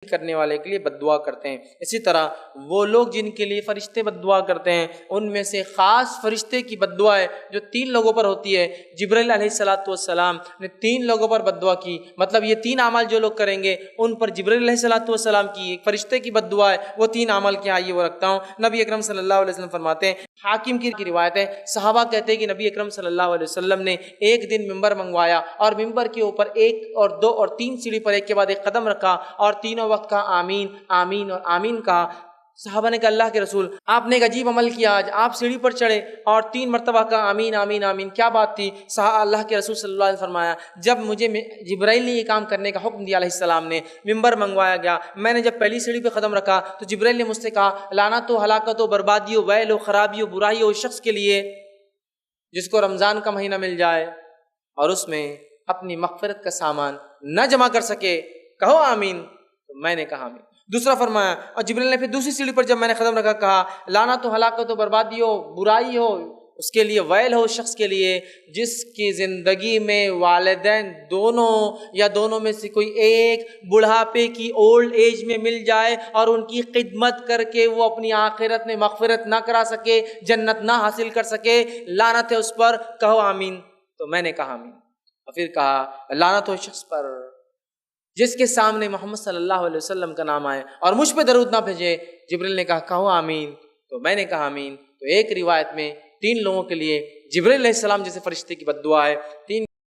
کرنے والے کے لیے بد دعا کرتے ہیں۔ اسی طرح وہ لوگ جن کے لیے فرشتے بد دعا کرتے ہیں ان میں سے خاص فرشتے کی بد دعا ہے جو 3 لوگوں پر ہوتی ہے۔ جبرائیل علیہ السلام نے 3 لوگوں پر بد دعا کی، مطلب یہ 3 اعمال جو لوگ کریں گے ان پر جبرائیل علیہ السلام کی ایک فرشتے کی بد دعا ہے، وہ 3 اعمال کیا آئیے وہ رکھتا ہوں۔ نبی اکرم صلی اللہ علیہ وسلم فرماتے ہیں، حاکم کی روایت ہے، صحابہ کہتے ہیں کہ نبی اکرم صلی اللہ علیہ وسلم نے ایک دن ممبر منگوایا اور ممبر کے اوپر 1 اور 2 اور 3 سیڑھی پر ایک کے بعد ایک قدم رکھا اور تینوں وقت کہا آمین آمین اور آمین کہا۔ صحابہ نے کہا اللہ کے رسول آپ نے ایک عجیب عمل کیا، آج آپ سیڑھی پر چڑھے اور 3 مرتبہ کہا آمین آمین آمین، کیا بات تھی؟ اللہ کے رسول صلی اللہ علیہ وسلم فرمایا جب مجھے جبرائیل نے یہ کام کرنے کا حکم دیا علیہ السلام نے، ممبر منگوایا گیا، میں نے جب پہلی سیڑھی پہ قدم رکھا تو جبرائیل نے مجھ سے کہا لعنت و ہلاکت و بربادی و ویل و خرابی و برائی و شخص کے لیے جس کو رمضان کا مہینہ مل جائے اور اس میں اپنی مغفرت کا سامان نہ جمع کر سکے، کہو آمین۔ تو میں نے کہا آمین۔ دوسرا فرمایا اور جبرائیل نے پھر دوسری سیڑھی پر جب میں نے قدم رکھا کہا لعنت و ہلاکت و بربادی ہو برائی ہو اس کے لیے، ویل ہو شخص کے لیے جس کی زندگی میں والدین دونوں یا دونوں میں سے کوئی ایک بڑھاپے کی اولڈ ایج میں مل جائے اور ان کی خدمت کر کے وہ اپنی آخرت میں مغفرت نہ کرا سکے، جنت نہ حاصل کر سکے، لعنت ہے اس پر، کہو آمین۔ تو میں نے کہا آمین۔ اور پھر کہا لعنت ہو شخص پر جس کے سامنے محمد صلی اللہ علیہ وسلم کا نام آئے اور مجھ پہ درود نہ بھیجے۔ جبرائیل نے کہا کہو آمین، تو میں نے کہا آمین۔ تو ایک روایت میں 3 لوگوں کے لیے جبرائیل علیہ السلام جیسے فرشتے کی بد دعا ہے، 3